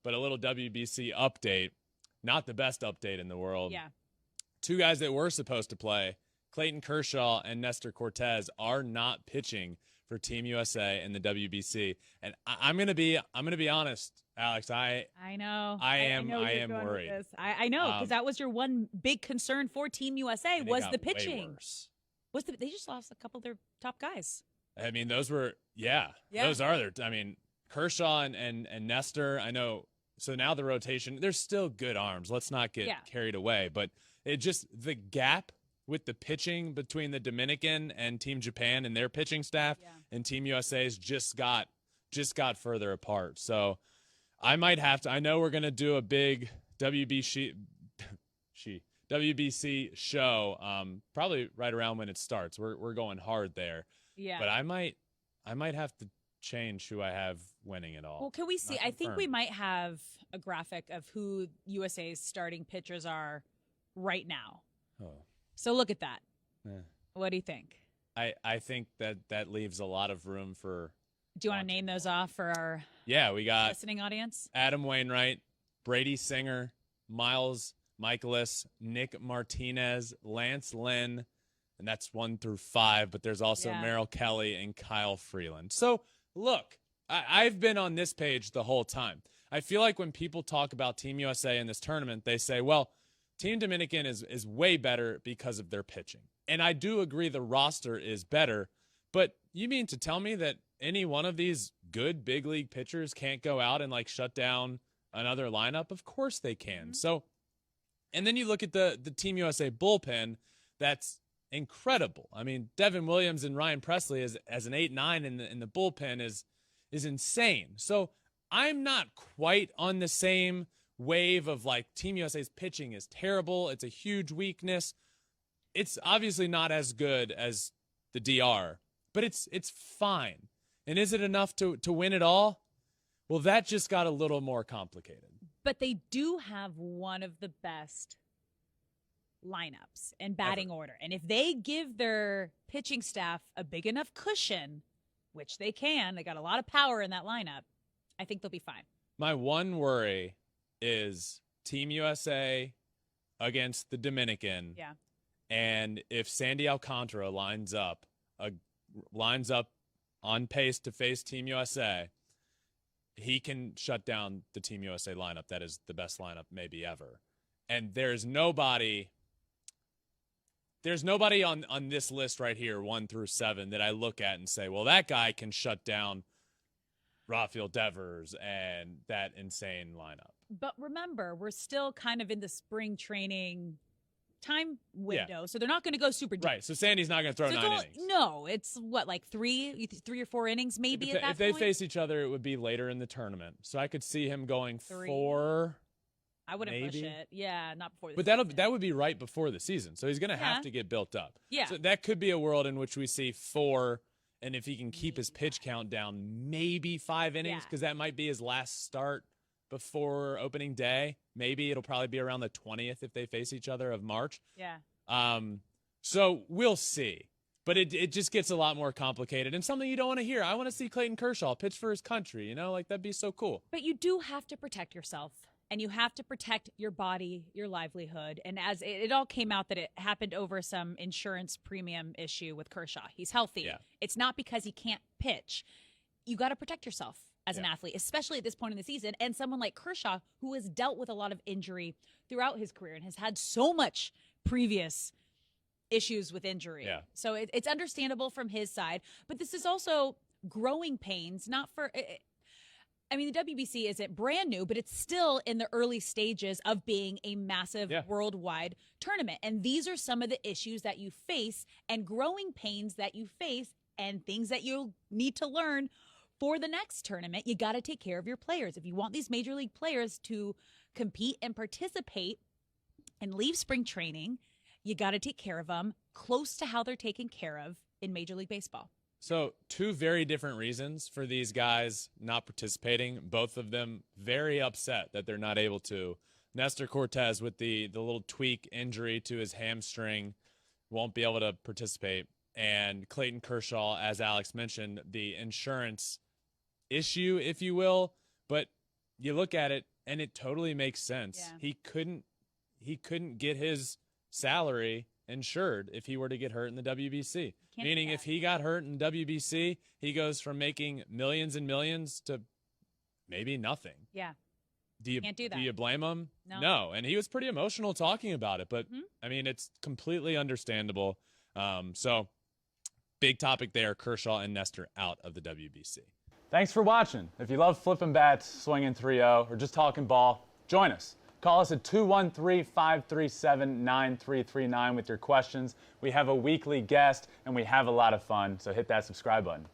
but a little WBC update. Not the best update in the world. Yeah. Two guys that were supposed to play, Clayton Kershaw and Nestor Cortes, are not pitching for Team USA in the WBC. And I'm gonna be honest, Alex. I know. I am worried. I know, because that was your one big concern for Team USA was the pitching. They just lost a couple of their top guys. I mean, those were those are their. I mean, Kershaw and Nestor. I know. So now the rotation, they're still good arms. Let's not get carried away. But it just, the gap with the pitching between the Dominican and Team Japan and their pitching staff and Team USA's just got further apart. So I might have to, I know we're going to do a big WBC show probably right around when it starts. We're going hard there. Yeah. But I might have to change who I have winning it all. Well, can we see? I think we might have a graphic of who USA's starting pitchers are right now. Oh. So look at that. What do you think? I think that leaves a lot of room for. Do you want to name those off for our we got listening audience? Adam Wainwright, Brady Singer, Miles Michaelis, Nick Martinez, Lance Lynn, and that's 1 through 5. But there's also Merrill Kelly and Kyle Freeland. So look, I've been on this page the whole time. I feel like when people talk about Team USA in this tournament, they say, well, Team Dominican is way better because of their pitching. And I do agree the roster is better, but you mean to tell me that any one of these good big league pitchers can't go out and like shut down another lineup? Of course they can. Mm-hmm. So, and then you look at the Team USA bullpen, that's incredible. I mean, Devin Williams and Ryan Presley as an 8-9 in the bullpen is insane. So I'm not quite on the same wave of like Team USA's pitching is terrible. It's a huge weakness. It's obviously not as good as the DR, but it's fine. And is it enough to win it all? Well, that just got a little more complicated. But they do have one of the best lineups and batting order. And if they give their pitching staff a big enough cushion, which they can, they got a lot of power in that lineup, I think they'll be fine. My one worry is Team USA against the Dominican. Yeah. And if Sandy Alcantara lines up on pace to face Team USA, he can shut down the Team USA lineup. That is the best lineup maybe ever. And there's nobody on this list right here, 1 through 7, that I look at and say, well, that guy can shut down Rafael Devers and that insane lineup. But remember, we're still kind of in the spring training time window, so they're not going to go super deep. Right, so Sandy's not going to throw 9 innings. No, it's what, like 3 or 4 innings maybe at that point? If they face each other, it would be later in the tournament. So I could see him going 4. I wouldn't push it. Yeah, not before the season. But that would be right before the season. So he's going to have to get built up. Yeah. So that could be a world in which we see 4, and if he can keep his pitch count down, maybe 5 innings, because that might be his last start before opening day. Maybe it'll probably be around the 20th if they face each other of March. Yeah. So we'll see. But it just gets a lot more complicated, and something you don't want to hear. I want to see Clayton Kershaw pitch for his country, like that'd be so cool. But you do have to protect yourself. And you have to protect your body, your livelihood. And as it all came out that it happened over some insurance premium issue with Kershaw. He's healthy. Yeah. It's not because he can't pitch. You got to protect yourself as an athlete, especially at this point in the season. And someone like Kershaw, who has dealt with a lot of injury throughout his career and has had so much previous issues with injury. Yeah. So it's understandable from his side. But this is also growing pains, not for... I mean, the WBC isn't brand new, but it's still in the early stages of being a massive worldwide tournament. And these are some of the issues that you face and growing pains that you face and things that you'll need to learn for the next tournament. You got to take care of your players. If you want these major league players to compete and participate and leave spring training, you got to take care of them close to how they're taken care of in Major League Baseball. So 2 very different reasons for these guys not participating. Both of them very upset that they're not able to. Nestor Cortes with the little tweak injury to his hamstring won't be able to participate. And Clayton Kershaw, as Alex mentioned, the insurance issue, if you will. But you look at it, and it totally makes sense. Yeah. He couldn't get his salary insured if he were to get hurt in the WBC. Meaning if he got hurt in WBC, he goes from making millions and millions to maybe nothing. Yeah. Can't do that. Do you blame him? No. And he was pretty emotional talking about it, but I mean, it's completely understandable. So big topic there, Kershaw and Nestor out of the WBC. Thanks for watching. If you love flipping bats, swinging 3-0, or just talking ball, join us. Call us at 213-537-9339 with your questions. We have a weekly guest, and we have a lot of fun, so hit that subscribe button.